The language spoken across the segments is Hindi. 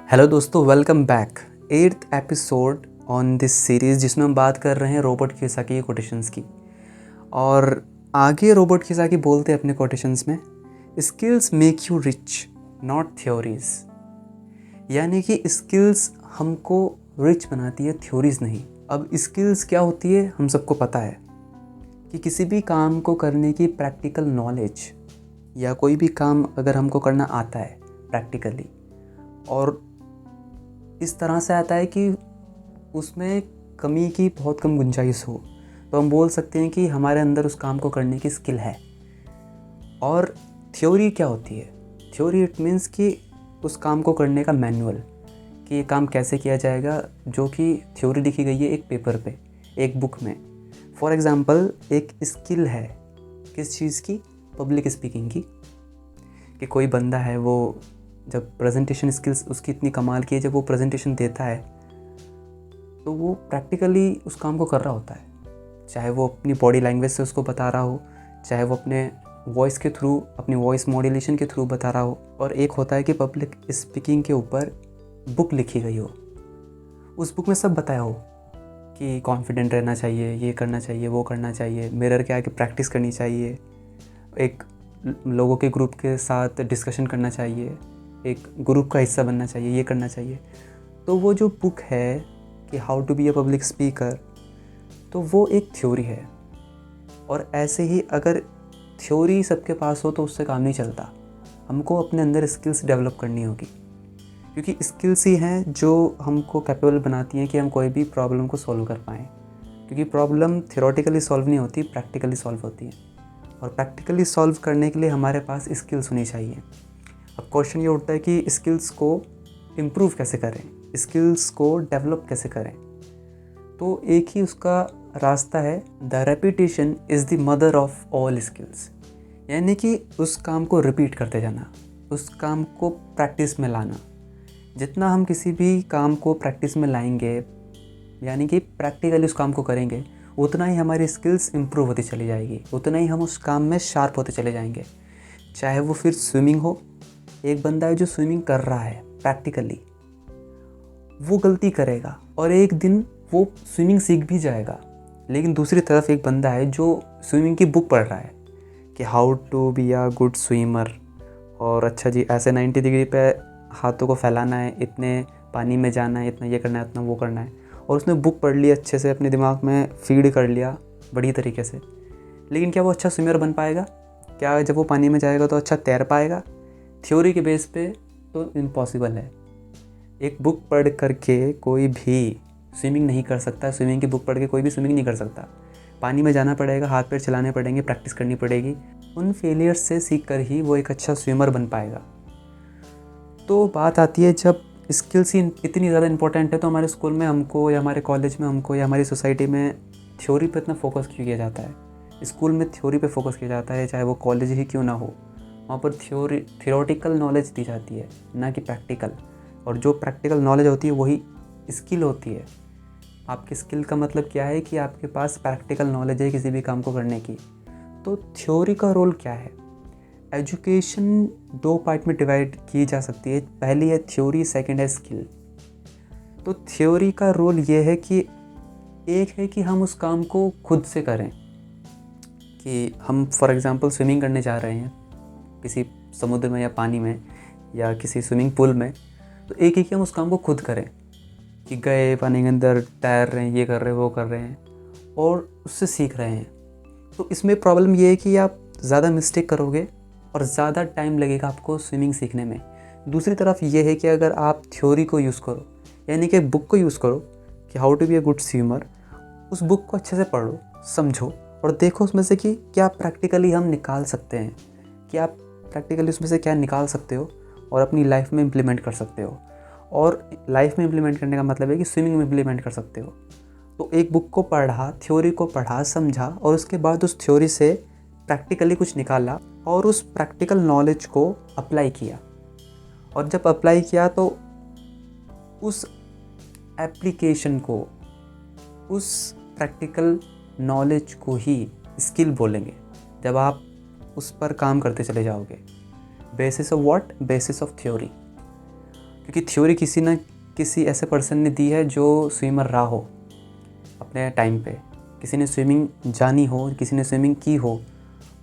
हेलो दोस्तों, welcome back. 8th episode on this series जिसमें हम बात कर रहे हैं रॉबर्ट कियोसाकी के कोटेशंस की। और आगे रॉबर्ट कियोसाकी बोलते हैं अपने कोटेशंस में, skills make you rich not theories. यानी कि स्किल्स हमको रिच बनाती है, थ्योरीज नहीं। अब स्किल्स क्या होती है हम सबको पता है कि किसी भी काम को करने की प्रैक्टिकल नॉलेज, या कोई भी काम अगर हमको करना आता है प्रैक्टिकली और इस तरह से आता है कि उसमें कमी की बहुत कम गुंजाइश हो, तो हम बोल सकते हैं कि हमारे अंदर उस काम को करने की स्किल है। और थ्योरी क्या होती है? थ्योरी इट मीन्स कि उस काम को करने का मैनुअल, कि ये काम कैसे किया जाएगा, जो कि थ्योरी लिखी गई है एक पेपर पे, एक बुक में। फॉर एग्ज़ाम्पल, एक स्किल है किस चीज़ की? पब्लिक स्पीकिंग की। कि कोई बंदा है, वो जब प्रेजेंटेशन स्किल्स उसकी इतनी कमाल की है, जब वो प्रेजेंटेशन देता है तो वो प्रैक्टिकली उस काम को कर रहा होता है। चाहे वो अपनी बॉडी लैंग्वेज से उसको बता रहा हो, चाहे वो अपने वॉइस के थ्रू, अपनी वॉइस मॉड्यूलेशन के थ्रू बता रहा हो। और एक होता है कि पब्लिक स्पीकिंग के ऊपर बुक लिखी गई हो, उस बुक में सब बताया हो कि कॉन्फिडेंट रहना चाहिए, ये करना चाहिए, वो करना चाहिए, मिरर के आगे प्रैक्टिस करनी चाहिए, एक लोगों के ग्रुप के साथ डिस्कशन करना चाहिए, एक ग्रुप का हिस्सा बनना चाहिए, ये करना चाहिए। तो वो जो बुक है कि how to be a public speaker, तो वो एक थ्योरी है। और ऐसे ही अगर थ्योरी सबके पास हो तो उससे काम नहीं चलता। हमको अपने अंदर स्किल्स डेवलप करनी होगी, क्योंकि स्किल्स ही हैं जो हमको कैपेबल बनाती हैं कि हम कोई भी प्रॉब्लम को सॉल्व कर पाएँ। क्योंकि प्रॉब्लम थियोरेटिकली सॉल्व नहीं होती, प्रैक्टिकली सॉल्व होती है। और प्रैक्टिकली सॉल्व करने के लिए हमारे पास स्किल्स होनी चाहिए। अब क्वेश्चन ये उठता है कि स्किल्स को इम्प्रूव कैसे करें, स्किल्स को डेवलप कैसे करें। तो एक ही उसका रास्ता है, the repetition is the mother of all skills. यानी कि उस काम को रिपीट करते जाना, उस काम को प्रैक्टिस में लाना। जितना हम किसी भी काम को प्रैक्टिस में लाएंगे, यानी कि प्रैक्टिकली उस काम को करेंगे, उतना ही हमारी स्किल्स इम्प्रूव होती चली जाएगी, उतना ही हम उस काम में शार्प होते चले जाएंगे। चाहे वो फिर स्विमिंग हो, एक बंदा है जो स्विमिंग कर रहा है प्रैक्टिकली, वो गलती करेगा और एक दिन वो स्विमिंग सीख भी जाएगा। लेकिन दूसरी तरफ एक बंदा है जो स्विमिंग की बुक पढ़ रहा है कि how to be a good swimmer, और अच्छा जी ऐसे 90 डिग्री पे हाथों को फैलाना है, इतने पानी में जाना है, इतना ये करना है, इतना वो करना है। और उसने बुक पढ़ ली, अच्छे से अपने दिमाग में फीड कर लिया बड़ी तरीके से। लेकिन क्या वो अच्छा स्विमर बन पाएगा? क्या जब वो पानी में जाएगा तो अच्छा तैर पाएगा? थ्योरी के बेस पे तो इम्पॉसिबल है। एक बुक पढ़ करके कोई भी स्विमिंग नहीं कर सकता। स्विमिंग की बुक पढ़ के कोई भी स्विमिंग नहीं कर सकता। पानी में जाना पड़ेगा, हाथ पैर चलाने पड़ेंगे, प्रैक्टिस करनी पड़ेगी। उन फेलियर्स से सीख कर ही वो एक अच्छा स्विमर बन पाएगा। तो बात आती है, जब स्किल्स ही इतनी ज़्यादा इंपॉर्टेंट है तो हमारे स्कूल में हमको, या हमारे कॉलेज में हमको, या हमारी सोसाइटी में थ्योरी पे इतना फोकस क्यों किया जाता है? स्कूल में थ्योरी पे फोकस किया जाता है, चाहे वो कॉलेज ही क्यों ना हो। वहाँ पर थियोरेटिकल नॉलेज दी जाती है, ना कि प्रैक्टिकल। और जो प्रैक्टिकल नॉलेज होती है वही स्किल होती है। आपकी स्किल का मतलब क्या है? कि आपके पास प्रैक्टिकल नॉलेज है किसी भी काम को करने की। तो थ्योरी का रोल क्या है? एजुकेशन दो पार्ट में डिवाइड की जा सकती है। पहली है थ्योरी, सेकंड है स्किल। तो थ्योरी का रोल ये है कि एक है कि हम उस काम को खुद से करें, कि हम फॉर एग्ज़ाम्पल स्विमिंग करने जा रहे हैं किसी समुद्र में या पानी में या किसी स्विमिंग पूल में, तो एक ही कि हम उस काम को खुद करें, कि गए पानी के अंदर तैर रहे हैं, ये कर रहे हैं, वो कर रहे हैं और उससे सीख रहे हैं। तो इसमें प्रॉब्लम ये है कि आप ज़्यादा मिस्टेक करोगे और ज़्यादा टाइम लगेगा आपको स्विमिंग सीखने में। दूसरी तरफ ये है कि अगर आप थ्योरी को यूज़ करो, यानी कि बुक को यूज़ करो कि how to be a good swimmer, उस बुक को अच्छे से पढ़ो, समझो और देखो उसमें से कि क्या प्रैक्टिकली हम निकाल सकते हैं, कि आप प्रैक्टिकली उसमें से क्या निकाल सकते हो और अपनी लाइफ में इम्प्लीमेंट कर सकते हो। और लाइफ में इम्प्लीमेंट करने का मतलब है कि स्विमिंग में इम्प्लीमेंट कर सकते हो। तो एक बुक को पढ़ा, थ्योरी को पढ़ा, समझा और उसके बाद उस थ्योरी से प्रैक्टिकली कुछ निकाला और उस प्रैक्टिकल नॉलेज को अप्लाई किया। और जब अप्लाई किया तो उस एप्लीकेशन को, उस प्रैक्टिकल नॉलेज को ही स्किल बोलेंगे, जब आप उस पर काम करते चले जाओगे। Basis of what? Basis of theory. क्योंकि थ्योरी किसी न किसी ऐसे पर्सन ने दी है जो स्विमर रहा हो अपने टाइम पे, किसी ने स्विमिंग जानी हो, किसी ने स्विमिंग की हो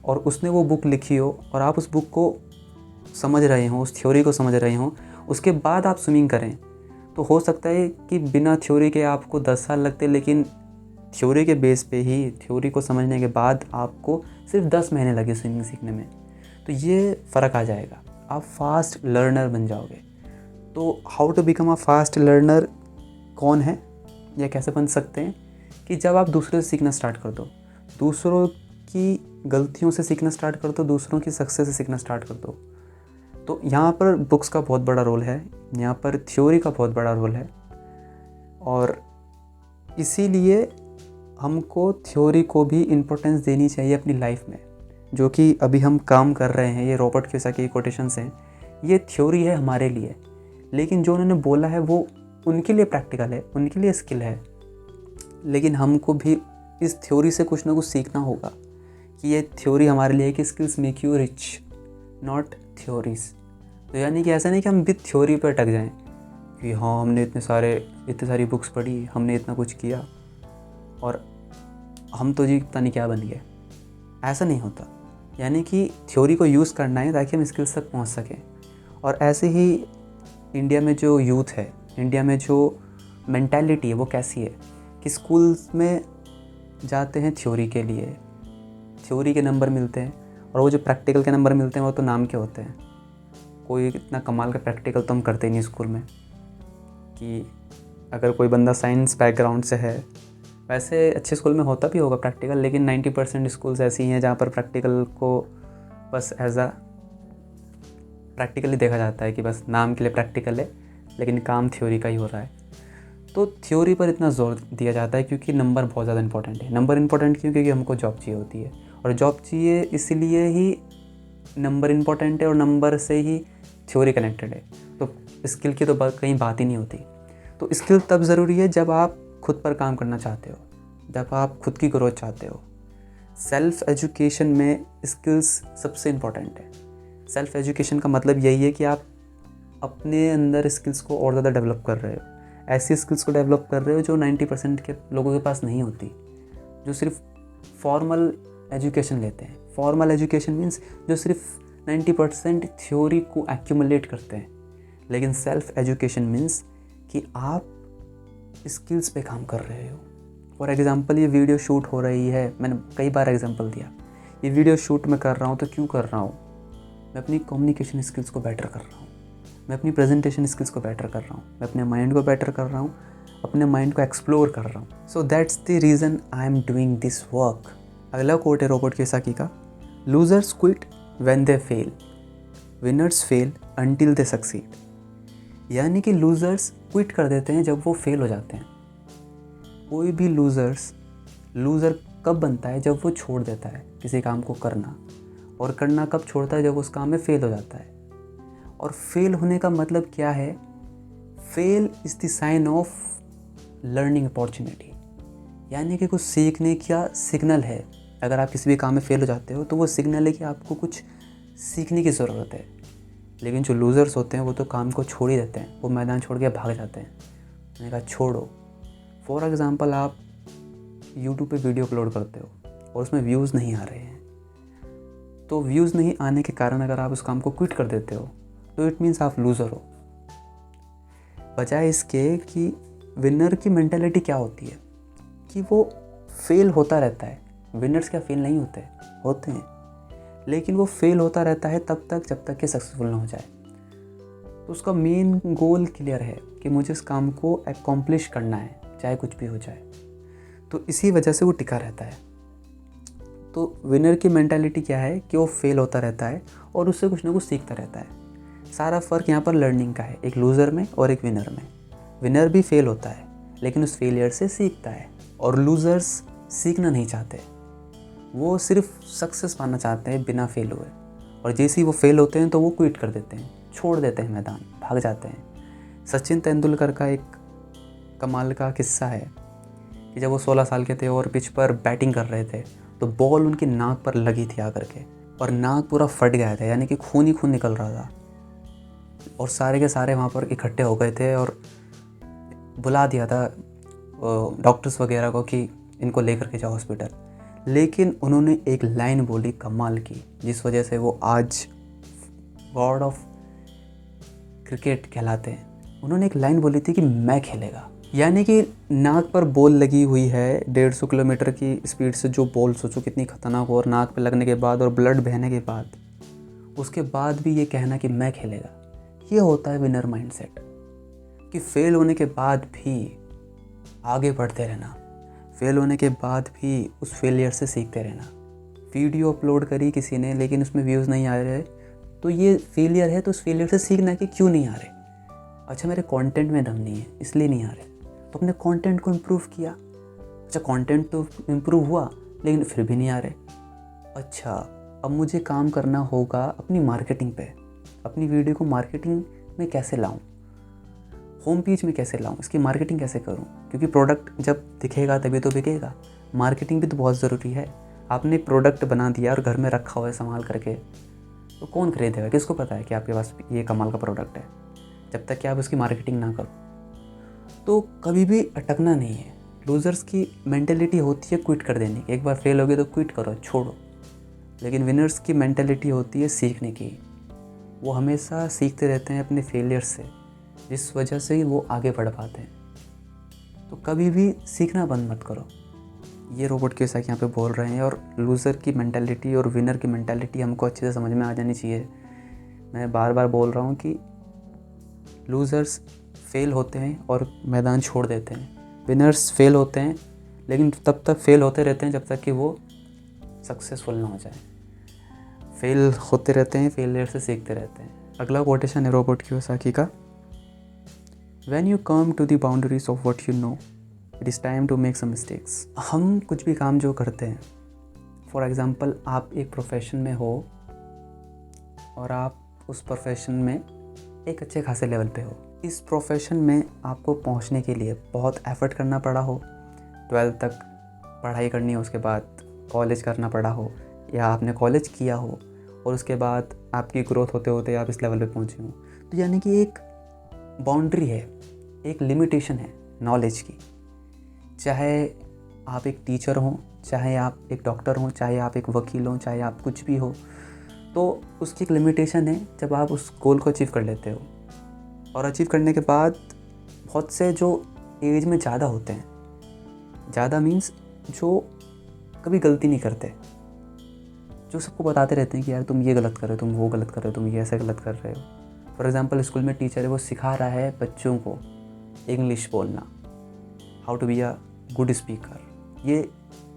और उसने वो बुक लिखी हो और आप उस बुक को समझ रहे हों, उस थ्योरी को समझ रहे हों, उसके बाद आप स्विमिंग करें, तो हो सकता है कि बिना थ्योरी के आपको 10 साल लगते, लेकिन थ्योरी के बेस पे ही, थ्योरी को समझने के बाद आपको सिर्फ 10 महीने लगे स्विमिंग सीखने में। तो ये फ़र्क आ जाएगा, आप फास्ट लर्नर बन जाओगे। तो how to become a fast learner कौन है या कैसे बन सकते हैं कि जब आप दूसरे से सीखना स्टार्ट कर दो, दूसरों की गलतियों से सीखना स्टार्ट कर दो, दूसरों की सक्सेस से सीखना स्टार्ट कर दो। तो यहाँ पर बुक्स का बहुत बड़ा रोल है, यहाँ पर थ्योरी का बहुत बड़ा रोल है और इसीलिए हमको थ्योरी को भी इम्पोर्टेंस देनी चाहिए अपनी लाइफ में। जो कि अभी हम काम कर रहे हैं, ये रॉबर्ट कियोसाकी की कोटेशंस हैं, ये थ्योरी है हमारे लिए, लेकिन जो उन्होंने बोला है वो उनके लिए प्रैक्टिकल है, उनके लिए स्किल है। लेकिन हमको भी इस थ्योरी से कुछ ना कुछ सीखना होगा कि ये थ्योरी हमारे लिए है कि skills make you rich, not theories. तो यानी कि ऐसा नहीं कि हम भी थ्योरी पर अटक जाएं कि हाँ हमने इतनी सारी बुक्स पढ़ी, हमने इतना कुछ किया और हम तो जी पता नहीं क्या बन गए। ऐसा नहीं होता। यानी कि थ्योरी को यूज़ करना है ताकि हम स्किल्स तक पहुंच सकें। और ऐसे ही इंडिया में जो यूथ है, इंडिया में जो मेंटालिटी है वो कैसी है कि स्कूल्स में जाते हैं थ्योरी के लिए, थ्योरी के नंबर मिलते हैं और वो जो प्रैक्टिकल के नंबर मिलते हैं वो तो नाम के होते हैं। कोई इतना कमाल का प्रैक्टिकल तो हम करते ही नहीं स्कूल में कि अगर कोई बंदा साइंस बैकग्राउंड से है, वैसे अच्छे स्कूल में होता भी होगा प्रैक्टिकल, लेकिन 90% स्कूल्स ऐसी हैं जहाँ पर प्रैक्टिकल को बस एज अ प्रैक्टिकल ही देखा जाता है कि बस नाम के लिए प्रैक्टिकल है, लेकिन काम थ्योरी का ही हो रहा है। तो थ्योरी पर इतना जोर दिया जाता है क्योंकि नंबर बहुत ज़्यादा इंपॉर्टेंट है। नंबर इंपॉर्टेंट क्यों? क्योंकि हमको जॉब चाहिए होती है और जॉब चाहिए इसलिए ही नंबर इंपॉर्टेंट है और नंबर से ही थ्योरी कनेक्टेड है। तो स्किल की तो कहीं बात ही नहीं होती। तो स्किल तब ज़रूरी है जब आप खुद पर काम करना चाहते हो, जब आप खुद की ग्रोथ चाहते हो। सेल्फ़ एजुकेशन में स्किल्स सबसे इम्पॉर्टेंट है। सेल्फ़ एजुकेशन का मतलब यही है कि आप अपने अंदर स्किल्स को और ज़्यादा डेवलप कर रहे हो, ऐसी स्किल्स को डेवलप कर रहे हो जो 90% के लोगों के पास नहीं होती, जो सिर्फ फॉर्मल एजुकेशन लेते हैं। फॉर्मल एजुकेशन मीन्स जो सिर्फ 90% थ्योरी को एक्यूमुलेट करते हैं, लेकिन सेल्फ़ एजुकेशन मीन्स कि आप स्किल्स पे काम कर रहे हो। फॉर एग्ज़ाम्पल ये वीडियो शूट हो रही है, मैंने कई बार एग्जांपल दिया, ये वीडियो शूट मैं कर रहा हूँ तो क्यों कर रहा हूँ? मैं अपनी कम्युनिकेशन स्किल्स को बेटर कर रहा हूँ, मैं अपनी प्रेजेंटेशन स्किल्स को बेटर कर रहा हूँ, मैं अपने माइंड को बेटर कर रहा हूँ, अपने माइंड को एक्सप्लोर कर रहा हूँ। So that's the reason I am doing this work. अगला कोट है रॉबर्ट कियोसाकी का, losers quit when they fail, winners fail until they succeed. यानी कि लूज़र्स क्विट कर देते हैं जब वो फेल हो जाते हैं। कोई भी लूज़र कब बनता है? जब वो छोड़ देता है किसी काम को करना। और करना कब छोड़ता है? जब उस काम में फेल हो जाता है। और फेल होने का मतलब क्या है? Fail is the sign of learning opportunity, यानी कि कुछ सीखने का सिग्नल है। अगर आप किसी भी काम में फेल हो जाते हो तो वो सिग्नल है कि आपको कुछ सीखने की ज़रूरत है। लेकिन जो लूज़र्स होते हैं वो तो काम को छोड़ ही देते हैं, वो मैदान छोड़ के भाग जाते हैं। मैंने कहा छोड़ो। फॉर एग्ज़ाम्पल आप यूट्यूब पे वीडियो अपलोड करते हो और उसमें व्यूज़ नहीं आ रहे हैं, तो व्यूज़ नहीं आने के कारण अगर आप उस काम को क्विट कर देते हो तो इट मीन्स आप लूज़र हो। बजाय इसके कि विनर की मेंटालिटी क्या होती है कि वो फेल होता रहता है। विनर्स क्या फेल नहीं होते हैं, लेकिन वो फेल होता रहता है तब तक जब तक कि सक्सेसफुल ना हो जाए। तो उसका मेन गोल क्लियर है कि मुझे इस काम को अकॉम्प्लिश करना है, चाहे कुछ भी हो जाए। तो इसी वजह से वो टिका रहता है। तो विनर की मेंटालिटी क्या है कि वो फेल होता रहता है और उससे कुछ ना कुछ सीखता रहता है। सारा फ़र्क यहाँ पर लर्निंग का है, एक लूज़र में और एक विनर में। विनर भी फेल होता है लेकिन उस फेलियर से सीखता है, और लूज़र्स सीखना नहीं चाहते, वो सिर्फ सक्सेस पाना चाहते हैं बिना फेल हुए। और जैसे ही वो फेल होते हैं तो वो क्विट कर देते हैं, छोड़ देते हैं मैदान, भाग जाते हैं। सचिन तेंदुलकर का एक कमाल का किस्सा है कि जब वो 16 साल के थे और पिच पर बैटिंग कर रहे थे तो बॉल उनकी नाक पर लगी थी आकर के, और नाक पूरा फट गया था, यानी कि खून ही खून निकल रहा था। और सारे के सारे वहाँ पर इकट्ठे हो गए थे और बुला दिया था डॉक्टर्स वगैरह को कि इनको लेकर के जाओ हॉस्पिटल। लेकिन उन्होंने एक लाइन बोली कमाल की, जिस वजह से वो आज गॉड ऑफ क्रिकेट कहलाते हैं। उन्होंने एक लाइन बोली थी कि मैं खेलेगा, यानी कि नाक पर बॉल लगी हुई है 150 किलोमीटर की स्पीड से, जो बॉल सोचो कितनी खतरनाक हो, और नाक पे लगने के बाद और ब्लड बहने के बाद, उसके बाद भी ये कहना कि मैं खेलेगा। ये होता है विनर माइंडसेट, कि फेल होने के बाद भी आगे बढ़ते रहना, फेल होने के बाद भी उस फेलियर से सीखते रहना। वीडियो अपलोड करी किसी ने लेकिन उसमें व्यूज़ नहीं आ रहे, तो ये फेलियर है, तो उस फेलियर से सीखना है कि क्यों नहीं आ रहे। अच्छा, मेरे कंटेंट में दम नहीं है इसलिए नहीं आ रहे, तो अपने कंटेंट को इम्प्रूव किया। अच्छा, कंटेंट तो इम्प्रूव हुआ लेकिन फिर भी नहीं आ रहे। अच्छा, अब मुझे काम करना होगा अपनी मार्केटिंग पे, अपनी वीडियो को मार्केटिंग में कैसे लाऊं, होम पेज में कैसे लाऊं, इसकी मार्केटिंग कैसे करूं, क्योंकि प्रोडक्ट जब दिखेगा तभी तो बिकेगा। मार्केटिंग भी तो बहुत ज़रूरी है। आपने प्रोडक्ट बना दिया और घर में रखा हुआ है संभाल करके, तो कौन खरीदेगा, किसको पता है कि आपके पास ये कमाल का प्रोडक्ट है, जब तक कि आप उसकी मार्केटिंग ना करो। तो कभी भी अटकना नहीं है। लूज़र्स की मेंटेलिटी होती है क्विट कर देने की, एक बार फेल हो गए तो क्विट करो, छोड़ो। लेकिन विनर्स की मेंटेलिटी होती है सीखने की। वो हमेशा सीखते रहते हैं अपने फेलियर से, जिस वजह से ही वो आगे बढ़ पाते हैं। तो कभी भी सीखना बंद मत करो। ये रोबोट कियोसाकी यहाँ पे बोल रहे हैं, और लूज़र की मेंटालिटी और विनर की मेंटालिटी हमको अच्छे से समझ में आ जानी चाहिए। मैं बार बार बोल रहा हूँ कि लूज़र्स फेल होते हैं और मैदान छोड़ देते हैं, विनर्स फेल होते हैं लेकिन तब तक फेल होते रहते हैं जब तक कि वो सक्सेसफुल ना हो जाए। फेल होते रहते हैं, फेलियर से सीखते रहते हैं। अगला कोटेशन है रोबोट कियोसाकी का, When you come to the boundaries of what you know, it is time to make some mistakes. हम कुछ भी काम जो करते हैं, फॉर एग्ज़ाम्पल आप एक प्रोफेशन में हो और आप उस प्रोफेशन में एक अच्छे खासे लेवल पे हो। इस प्रोफेशन में आपको पहुंचने के लिए बहुत एफर्ट करना पड़ा हो, 12th तक पढ़ाई करनी हो, उसके बाद कॉलेज करना पड़ा हो, या आपने कॉलेज किया हो और उसके बाद आपकी ग्रोथ होते होते आप इस लेवल पे पहुंचे हो। तो यानी कि एक बाउंड्री है, एक लिमिटेशन है नॉलेज की। चाहे आप एक टीचर हों, चाहे आप एक डॉक्टर हों, चाहे आप एक वकील हों, चाहे आप कुछ भी हो, तो उसकी एक लिमिटेशन है जब आप उस गोल को अचीव कर लेते हो। और अचीव करने के बाद बहुत से जो एज में ज़्यादा होते हैं, ज़्यादा मीन्स जो कभी गलती नहीं करते, जो सबको बताते रहते हैं कि यार तुम ये गलत कर रहे हो, तुम वो गलत कर रहे हो, तुम ये ऐसे गलत कर रहे हो। फॉर एग्ज़ाम्पल स्कूल में टीचर है, वो सिखा रहा है बच्चों को इंग्लिश बोलना, how to be a good speaker, ये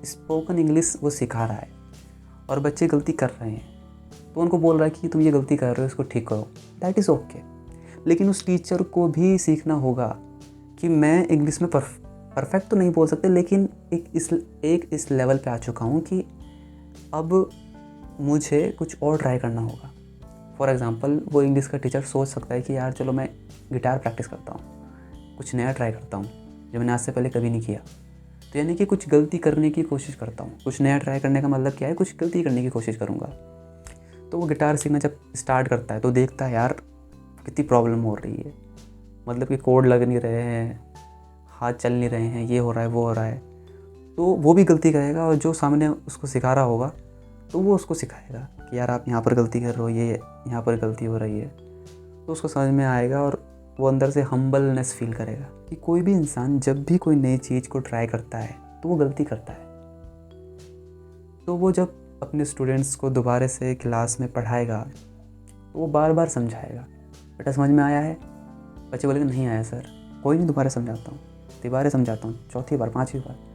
स्पोकन इंग्लिश वो सिखा रहा है, और बच्चे गलती कर रहे हैं तो उनको बोल रहा है कि तुम ये गलती कर रहे हो, इसको ठीक करो, दैट इज़ ओके। लेकिन उस टीचर को भी सीखना होगा कि मैं इंग्लिश में परफेक्ट तो नहीं बोल सकते, लेकिन एक इस लेवल पे आ चुका हूँ कि अब मुझे कुछ और ट्राई करना होगा। फॉर एग्ज़ाम्पल वो इंग्लिश का टीचर सोच सकता है कि यार चलो मैं गिटार प्रैक्टिस करता हूँ, कुछ नया ट्राई करता हूँ जो मैंने आज से पहले कभी नहीं किया। तो यानी कि कुछ गलती करने की कोशिश करता हूँ। कुछ नया ट्राई करने का मतलब क्या है, कुछ गलती करने की कोशिश करूँगा। तो वो गिटार सीखना जब स्टार्ट करता है तो देखता है यार कितनी प्रॉब्लम हो रही है, मतलब कि कोड लग नहीं रहे हैं, हाथ चल नहीं रहे हैं, ये हो रहा है वो हो रहा है। तो वो भी गलती करेगा, और जो सामने उसको सिखा रहा होगा तो वो उसको सिखाएगा कि यार आप यहाँ पर गलती कर रहे हो, ये यहाँ पर गलती हो रही है। तो उसको समझ में आएगा और वो अंदर से हम्बलनेस फील करेगा कि कोई भी इंसान जब भी कोई नई चीज़ को ट्राई करता है तो वो गलती करता है। तो वो जब अपने स्टूडेंट्स को दोबारा से क्लास में पढ़ाएगा तो वो बार बार समझाएगा, बेटा समझ में आया है? बच्चे बोलेंगे नहीं आया सर। कोई नहीं, दोबारा समझाता हूँ, तिबारे समझाता हूँ, चौथी बार, पाँचवीं बार।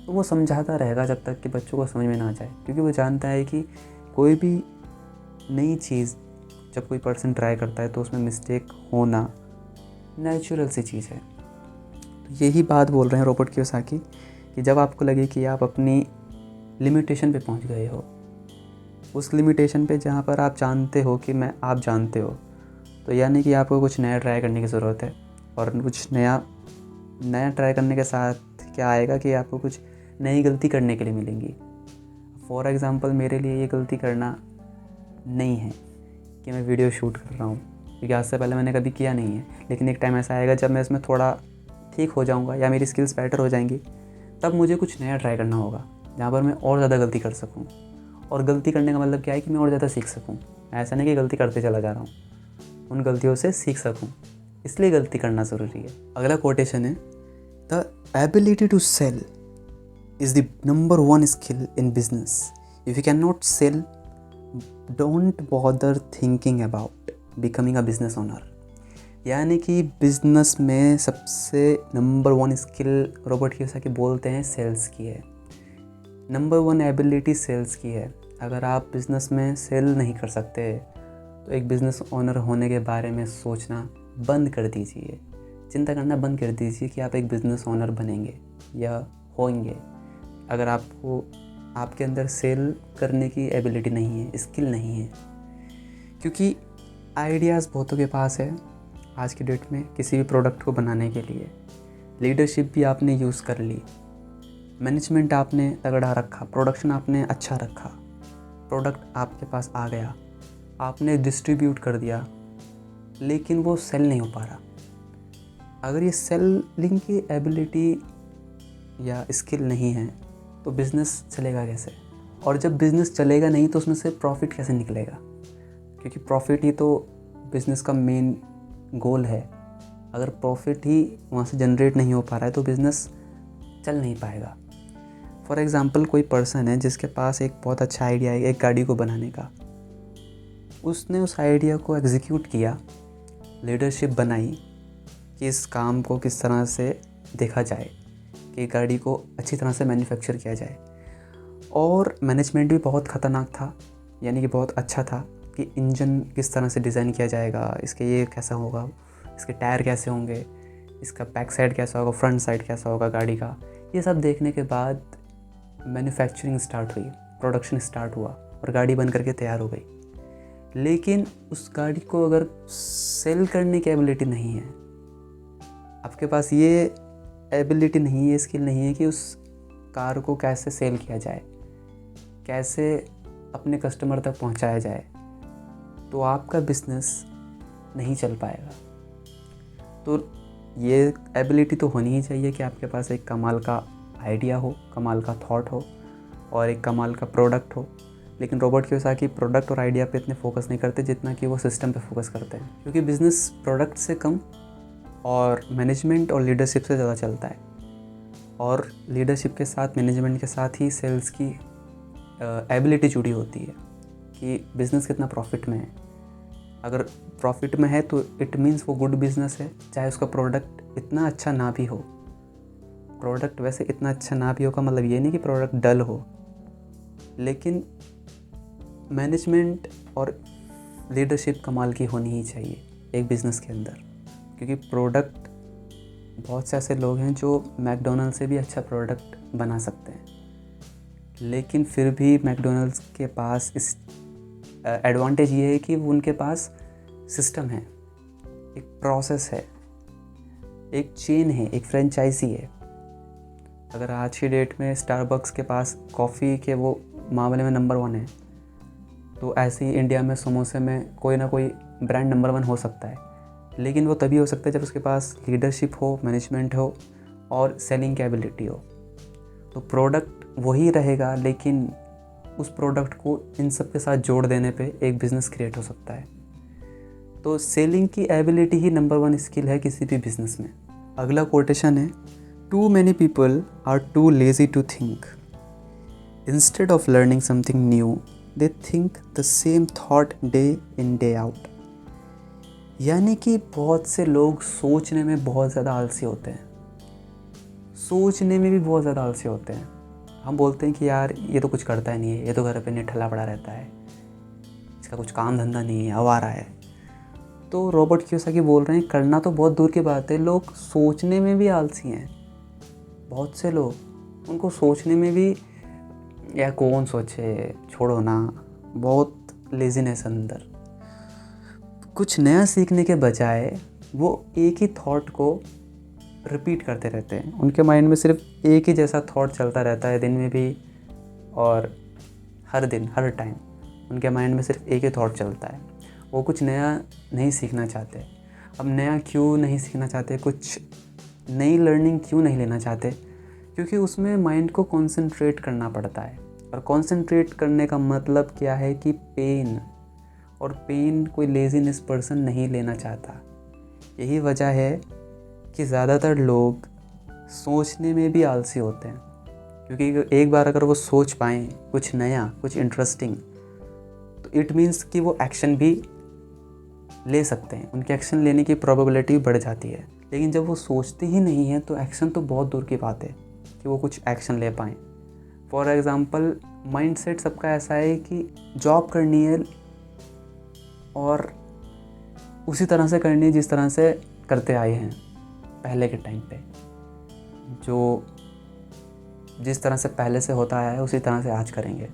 तो वो समझाता रहेगा जब तक कि बच्चों को समझ में ना आ जाए, क्योंकि वो जानता है कि कोई भी नई चीज़ जब कोई पर्सन ट्राई करता है तो उसमें मिस्टेक होना नेचुरल सी चीज़ है। तो यही बात बोल रहे हैं रोबोट कियोसाकी कि जब आपको लगे कि आप अपनी लिमिटेशन पे पहुंच गए हो, उस लिमिटेशन पे जहाँ पर आप जानते हो कि आप जानते हो, तो यानी कि आपको कुछ नया ट्राई करने की ज़रूरत है। और कुछ नया ट्राई करने के साथ क्या आएगा कि आपको कुछ नई गलती करने के लिए मिलेंगी। फॉर एग्ज़ाम्पल मेरे लिए ये गलती करना नहीं है कि मैं वीडियो शूट कर रहा हूँ, क्योंकि आज से पहले मैंने कभी किया नहीं है। लेकिन एक टाइम ऐसा आएगा जब मैं इसमें थोड़ा ठीक हो जाऊँगा या मेरी स्किल्स बेटर हो जाएंगी, तब मुझे कुछ नया ट्राई करना होगा जहाँ पर मैं और ज़्यादा गलती कर सकूँ। और गलती करने का मतलब क्या है कि मैं और ज़्यादा सीख सकूँ। ऐसा नहीं कि गलती करते चला जा रहा हूँ, उन गलतियों से सीख सकूँ, इसलिए गलती करना ज़रूरी है। अगला कोटेशन है, the ability to sell is the number one skill in business. If you cannot sell, don't bother thinking about becoming a business owner. यानी कि बिजनेस में सबसे number one skill Robert Kiyosaki बोलते हैं सेल्स की है। नंबर वन एबिलिटी सेल्स की है। अगर आप बिज़नेस में सेल नहीं कर सकते तो एक बिज़नेस ओनर होने के बारे में सोचना बंद कर दीजिए, चिंता करना बंद कर दीजिए कि आप एक बिज़नेस ओनर बनेंगे या होंगे अगर आपके अंदर सेल करने की एबिलिटी नहीं है, स्किल नहीं है। क्योंकि आइडियाज़ बहुतों के पास है आज की डेट में किसी भी प्रोडक्ट को बनाने के लिए। लीडरशिप भी आपने यूज़ कर ली, मैनेजमेंट आपने तगड़ा रखा, प्रोडक्शन आपने अच्छा रखा, प्रोडक्ट आपके पास आ गया, आपने डिस्ट्रीब्यूट कर दिया, लेकिन वो सेल नहीं हो पा रहा। अगर ये सेलिंग की एबिलिटी या स्किल नहीं है तो बिज़नेस चलेगा कैसे? और जब बिज़नेस चलेगा नहीं तो उसमें से प्रॉफिट कैसे निकलेगा? क्योंकि प्रॉफिट ही तो बिज़नेस का मेन गोल है। अगर प्रॉफिट ही वहाँ से जनरेट नहीं हो पा रहा है तो बिज़नेस चल नहीं पाएगा। फॉर एग्ज़ाम्पल, कोई पर्सन है जिसके पास एक बहुत अच्छा आइडिया है एक गाड़ी को बनाने का। उसने उस आइडिया को एग्जीक्यूट किया, लीडरशिप बनाई कि इस काम को किस तरह से देखा जाए कि गाड़ी को अच्छी तरह से मैन्युफैक्चर किया जाए। और मैनेजमेंट भी बहुत ख़तरनाक था, यानी कि बहुत अच्छा था कि इंजन किस तरह से डिज़ाइन किया जाएगा, इसके ये कैसा होगा, इसके टायर कैसे होंगे, इसका बैक साइड कैसा होगा, फ्रंट साइड कैसा होगा गाड़ी का। ये सब देखने के बाद मैन्युफैक्चरिंग स्टार्ट हुई, प्रोडक्शन स्टार्ट हुआ और गाड़ी बन करके तैयार हो गई। लेकिन उस गाड़ी को अगर सेल करने की एबिलिटी नहीं है, आपके पास ये एबिलिटी नहीं है, स्किल नहीं है कि उस कार को कैसे सेल किया जाए, कैसे अपने कस्टमर तक पहुंचाया जाए, तो आपका बिज़नेस नहीं चल पाएगा। तो ये एबिलिटी तो होनी ही चाहिए कि आपके पास एक कमाल का आइडिया हो, कमाल का थॉट हो और एक कमाल का प्रोडक्ट हो। लेकिन रॉबर्ट कियोसाकी प्रोडक्ट और आइडिया पे इतने फोकस नहीं करते जितना कि वो सिस्टम पे फोकस करते हैं, क्योंकि बिज़नेस प्रोडक्ट से कम और मैनेजमेंट और लीडरशिप से ज़्यादा चलता है। और लीडरशिप के साथ, मैनेजमेंट के साथ ही सेल्स की एबिलिटी जुड़ी होती है कि बिज़नेस कितना प्रॉफिट में है। अगर प्रॉफिट में है तो इट मीन्स वो गुड बिज़नेस है, चाहे उसका प्रोडक्ट इतना अच्छा ना भी हो। प्रोडक्ट वैसे इतना अच्छा ना भी होगा मतलब ये नहीं कि प्रोडक्ट डल हो, लेकिन मैनेजमेंट और लीडरशिप कमाल की होनी ही चाहिए एक बिज़नेस के अंदर। क्योंकि प्रोडक्ट, बहुत से ऐसे लोग हैं जो मैकडोनल्ड से भी अच्छा प्रोडक्ट बना सकते हैं, लेकिन फिर भी मैकडोनल्ड्स के पास इस एडवांटेज ये है कि उनके पास सिस्टम है, एक प्रोसेस है, एक चेन है, एक फ्रेंचाइजी है। अगर आज की डेट में स्टारबक्स के पास कॉफ़ी के वो मामले में नंबर 1 है, तो ऐसे ही इंडिया में समोसे में कोई ना कोई ब्रांड नंबर 1 हो सकता है। लेकिन वो तभी हो सकता है जब उसके पास लीडरशिप हो, मैनेजमेंट हो और सेलिंग की एबिलिटी हो। तो प्रोडक्ट वही रहेगा, लेकिन उस प्रोडक्ट को इन सब के साथ जोड़ देने पे एक बिज़नेस क्रिएट हो सकता है। तो सेलिंग की एबिलिटी ही नंबर 1 स्किल है किसी भी बिज़नेस में। अगला कोटेशन है, too many people are too lazy to think, instead of learning something new they think the same thought day in day out. यानी कि बहुत से लोग सोचने में बहुत ज़्यादा आलसी होते हैं, सोचने में भी बहुत ज़्यादा आलसी होते हैं। हम बोलते हैं कि यार ये तो कुछ करता ही नहीं है, ये तो घर पे निठल्ला पड़ा रहता है, इसका कुछ काम धंधा नहीं है, आवारा है। तो रॉबर्ट कियोसाकी बोल रहे हैं करना तो बहुत दूर की बात है, लोग सोचने में भी आलसी हैं। बहुत से लोग, उनको सोचने में भी, या कौन सोचे, छोड़ो ना, बहुत लेजीनेस अंदर। कुछ नया सीखने के बजाय वो एक ही थॉट को रिपीट करते रहते हैं। उनके माइंड में सिर्फ एक ही जैसा थॉट चलता रहता है, दिन में भी और हर दिन, हर टाइम उनके माइंड में सिर्फ एक ही थॉट चलता है। वो कुछ नया नहीं सीखना चाहते। अब नया क्यों नहीं सीखना चाहते, कुछ नई लर्निंग क्यों नहीं लेना चाहते? क्योंकि उसमें माइंड को कंसंट्रेट करना पड़ता है, और कंसंट्रेट करने का मतलब क्या है कि पेन, और पेन कोई लेज़ीनेस पर्सन नहीं लेना चाहता। यही वजह है कि ज़्यादातर लोग सोचने में भी आलसी होते हैं, क्योंकि एक बार अगर वो सोच पाएँ कुछ नया, कुछ इंटरेस्टिंग, तो इट मीन्स कि वो एक्शन भी ले सकते हैं, उनके एक्शन लेने की प्रोबेबिलिटी बढ़ जाती है। लेकिन जब वो सोचते ही नहीं है तो एक्शन तो बहुत दूर की बात है कि वो कुछ एक्शन ले पाएँ। फॉर एग्ज़ाम्पल, माइंडसेट सबका ऐसा है कि जॉब करनी है और उसी तरह से करनी है जिस तरह से करते आए हैं पहले के टाइम पे, जो जिस तरह से पहले से होता आया है उसी तरह से आज करेंगे।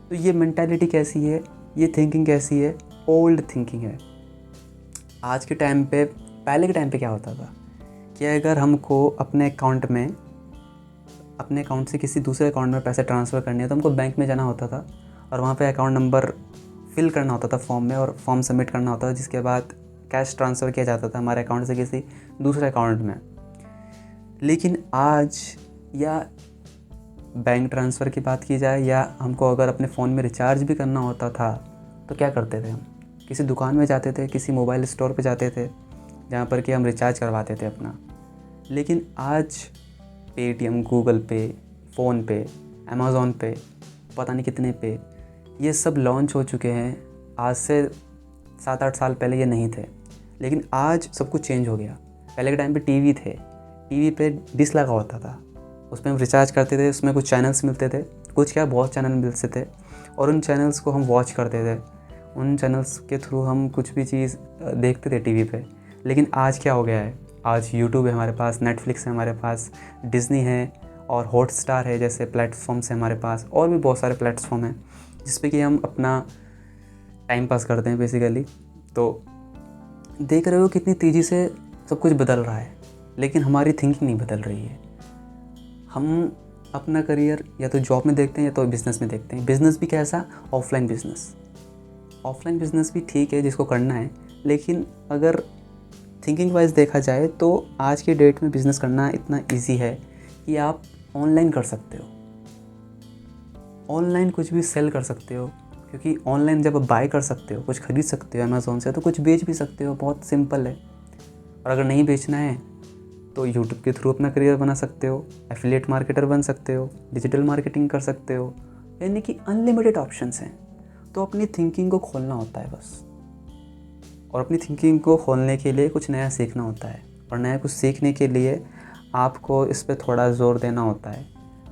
तो ये मेंटालिटी कैसी है, ये थिंकिंग कैसी है? ओल्ड थिंकिंग है। आज के टाइम पे, पहले के टाइम पे क्या होता था कि अगर हमको अपने अकाउंट से किसी दूसरे अकाउंट में पैसे ट्रांसफ़र करने हैं तो हमको बैंक में जाना होता था, और वहाँ पे अकाउंट नंबर फिल करना होता था फॉर्म में, और फॉर्म सबमिट करना होता था, जिसके बाद कैश ट्रांसफ़र किया जाता था हमारे अकाउंट से किसी दूसरे अकाउंट में। लेकिन आज, या बैंक ट्रांसफ़र की बात की जाए, या हमको अगर अपने फ़ोन में रिचार्ज भी करना होता था तो क्या करते थे हम? किसी दुकान में जाते थे, किसी मोबाइल स्टोर पे जाते थे, जहाँ पर कि हम रिचार्ज करवाते थे अपना। लेकिन आज पेटीएम, गूगल पे, फ़ोनपे, अमेज़ॉन पे, पता नहीं कितने पे, ये सब लॉन्च हो चुके हैं। आज से 7-8 साल पहले ये नहीं थे, लेकिन आज सब कुछ चेंज हो गया। पहले के टाइम पे टीवी थे, टीवी पे डिश लगा होता था, उसमें हम रिचार्ज करते थे, उसमें कुछ चैनल्स मिलते थे, कुछ क्या बहुत चैनल मिलते थे, और उन चैनल्स को हम वॉच करते थे। उन चैनल्स के थ्रू हम कुछ भी चीज़ देखते थे टीवी पे। लेकिन आज क्या हो गया है? आज यूट्यूब है हमारे पास, नेटफ्लिक्स है हमारे पास, डिज़नी है और हॉटस्टार है, जैसे प्लेटफॉर्म्स हैं हमारे पास, और भी बहुत सारे प्लेटफॉर्म हैं जिस पे कि हम अपना टाइम पास करते हैं बेसिकली। तो देख रहे हो कितनी तेज़ी से सब कुछ बदल रहा है, लेकिन हमारी थिंकिंग नहीं बदल रही है। हम अपना करियर या तो जॉब में देखते हैं या तो बिज़नेस में देखते हैं। बिज़नेस भी कैसा? Offline business. ऑफलाइन बिज़नेस भी ठीक है जिसको करना है, लेकिन अगर थिंकिंग वाइज देखा जाए तो आज के डेट में बिज़नेस करना इतना इजी है कि आप ऑनलाइन कर सकते हो। ऑनलाइन कुछ भी सेल कर सकते हो, क्योंकि ऑनलाइन जब आप बाय कर सकते हो, कुछ खरीद सकते हो अमेज़ॉन से, तो कुछ बेच भी सकते हो। बहुत सिंपल है। और अगर नहीं बेचना है तो यूट्यूब के थ्रू अपना करियर बना सकते हो, एफिलिएट मार्केटर बन सकते हो, डिजिटल मार्केटिंग कर सकते हो, यानी कि अनलिमिटेड ऑप्शंस हैं। तो अपनी थिंकिंग को खोलना होता है बस, और अपनी थिंकिंग को खोलने के लिए कुछ नया सीखना होता है, और नया कुछ सीखने के लिए आपको इस पर थोड़ा ज़ोर देना होता है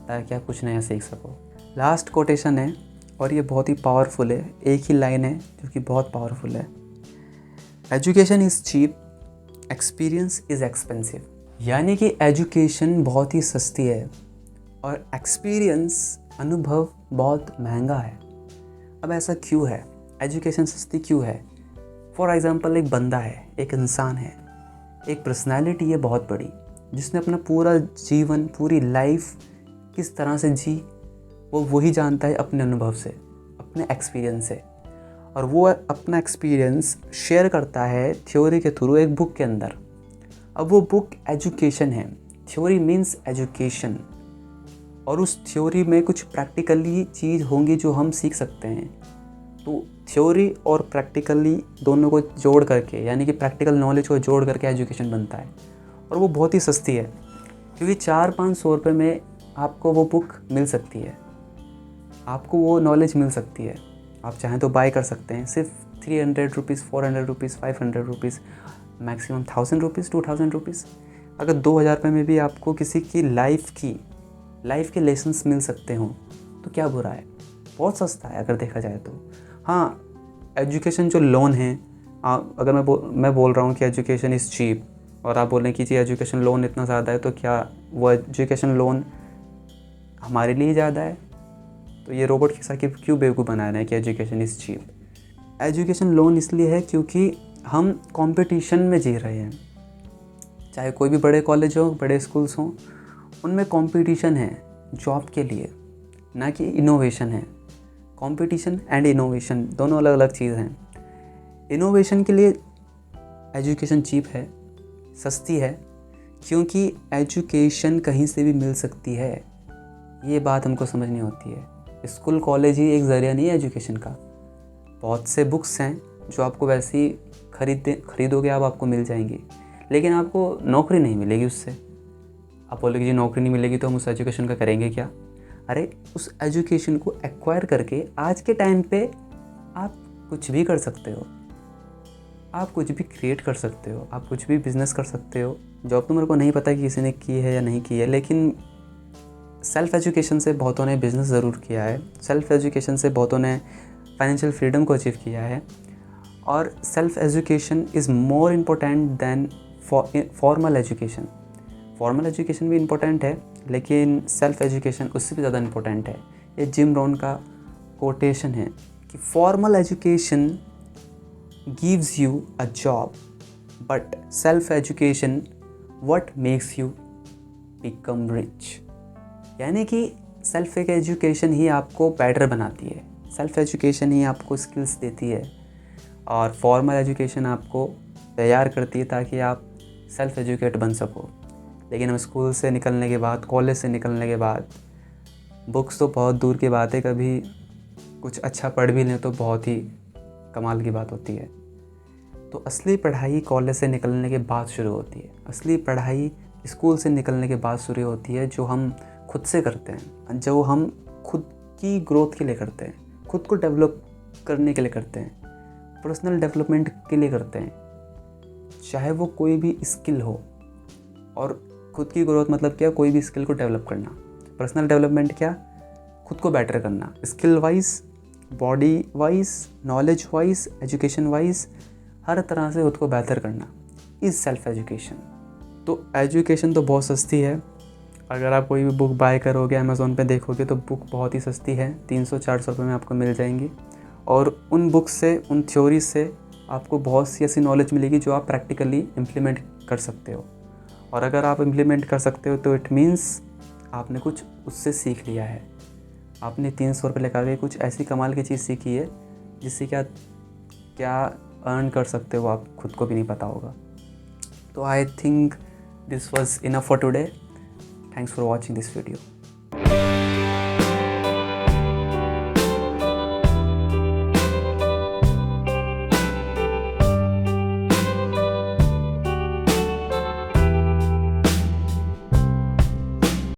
ताकि आप कुछ नया सीख सको। लास्ट कोटेशन है, और ये बहुत ही पावरफुल है। एक ही लाइन है जो कि बहुत पावरफुल है। Education is cheap, experience is expensive. यानी कि एजुकेशन बहुत ही सस्ती है और एक्सपीरियंस, अनुभव, बहुत महंगा है। अब ऐसा क्यों है? एजुकेशन सस्ती क्यों है? फॉर एग्ज़ाम्पल, एक बंदा है, एक इंसान है, एक पर्सनैलिटी है बहुत बड़ी, जिसने अपना पूरा जीवन, पूरी लाइफ किस तरह से जी, वो वही जानता है अपने अनुभव से, अपने एक्सपीरियंस से। और वो अपना एक्सपीरियंस शेयर करता है थ्योरी के थ्रू एक बुक के अंदर। अब वो बुक एजुकेशन है। थ्योरी मीन्स एजुकेशन, और उस थ्योरी में कुछ प्रैक्टिकली चीज़ होंगी जो हम सीख सकते हैं। तो थ्योरी और प्रैक्टिकली दोनों को जोड़ करके, यानी कि प्रैक्टिकल नॉलेज को जोड़ करके एजुकेशन बनता है। और वो बहुत ही सस्ती है, क्योंकि 400-500 रुपये में आपको वो बुक मिल सकती है, आपको वो नॉलेज मिल सकती है। आप चाहें तो बाय कर सकते हैं, सिर्फ 300 rupees, 400 rupees, 500 rupees, maximum 1000 rupees, 2000 rupees. अगर 2000 रुपये में भी आपको किसी की लाइफ के लेसन्स मिल सकते हों तो क्या बुरा है? बहुत सस्ता है अगर देखा जाए तो। हाँ, एजुकेशन जो लोन है, अगर मैं बोल रहा हूँ कि एजुकेशन इज़ चीप, और आप बोलें कि जी एजुकेशन लोन इतना ज़्यादा है, तो क्या वो एजुकेशन लोन हमारे लिए ज़्यादा है? तो ये रोबोट के साथ क्यों बेवकूफ़ बना रहे हैं कि education is cheap? Education loan इसलिए है क्योंकि हम कंपटीशन में जी रहे हैं। चाहे कोई भी बड़े कॉलेज हो, बड़े स्कूल्स हों, उनमें कंपटीशन है जॉब के लिए, ना कि इनोवेशन है। कंपटीशन एंड इनोवेशन दोनों अलग अलग चीज़ हैं। इनोवेशन के लिए एजुकेशन चीप है, सस्ती है, क्योंकि एजुकेशन कहीं से भी मिल सकती है। ये बात हमको समझनी होती है। स्कूल कॉलेज ही एक ज़रिया नहीं है एजुकेशन का। बहुत से बुक्स हैं जो आपको वैसे ही खरीदोगे आप, आपको मिल जाएंगी, लेकिन आपको नौकरी नहीं मिलेगी उससे। आप बोलोगे जी नौकरी नहीं मिलेगी तो हम उस एजुकेशन का करेंगे क्या? अरे उस एजुकेशन को एक्वायर करके आज के टाइम पे आप कुछ भी कर सकते हो, आप कुछ भी क्रिएट कर सकते हो, आप कुछ भी बिजनेस कर सकते हो। जॉब तो मेरे को नहीं पता कि किसी ने की है या नहीं की है, लेकिन सेल्फ एजुकेशन से बहुतों ने बिज़नेस ज़रूर किया है। सेल्फ एजुकेशन से बहुतों ने फाइनेंशियल फ्रीडम को अचीव किया है। और self education is more important than formal education. Formal education भी इम्पोर्टेंट है, लेकिन सेल्फ एजुकेशन उससे भी ज़्यादा इम्पोर्टेंट है। ये जिम रॉन का कोटेशन है कि formal education gives you a job, but self education what makes you become rich. यानी कि सेल्फ एजुकेशन ही आपको बेटर बनाती है, सेल्फ एजुकेशन ही आपको स्किल्स देती है, और फॉर्मल एजुकेशन आपको तैयार करती है ताकि आप सेल्फ एजुकेट बन सको। लेकिन हम स्कूल से निकलने के बाद, कॉलेज से निकलने के बाद, बुक्स तो बहुत दूर की बात है, कभी कुछ अच्छा पढ़ भी लें तो बहुत ही कमाल की बात होती है। तो असली पढ़ाई कॉलेज से निकलने के बाद शुरू होती है। असली पढ़ाई स्कूल से निकलने के बाद शुरू होती है, जो हम खुद से करते हैं, जो हम खुद की ग्रोथ के लिए करते हैं, खुद को डेवलप करने के लिए करते हैं, पर्सनल डेवलपमेंट के लिए करते हैं, चाहे वो कोई भी स्किल हो। और खुद की ग्रोथ मतलब क्या? कोई भी स्किल को डेवलप करना। पर्सनल डेवलपमेंट क्या? खुद को बेटर करना, skill wise, body wise, knowledge wise, education wise, हर तरह से खुद को बेहतर करना इज़ सेल्फ एजुकेशन। तो एजुकेशन तो बहुत सस्ती है। अगर आप कोई भी बुक बाय करोगे, अमेज़ॉन पे देखोगे तो बुक बहुत ही सस्ती है, 300-400 रुपये में आपको मिल जाएंगी। और उन बुक्स से, उन थ्योरी से आपको बहुत सी ऐसी नॉलेज मिलेगी जो आप प्रैक्टिकली इम्प्लीमेंट कर सकते हो। और अगर आप इम्प्लीमेंट कर सकते हो तो इट मीन्स आपने कुछ उससे सीख लिया है। आपने 300 रुपये लगा के कुछ ऐसी कमाल की चीज़ सीखी है जिससे क्या अर्न कर सकते हो आप खुद को भी नहीं पता होगा। तो I think this was enough for today. Thanks for watching this video.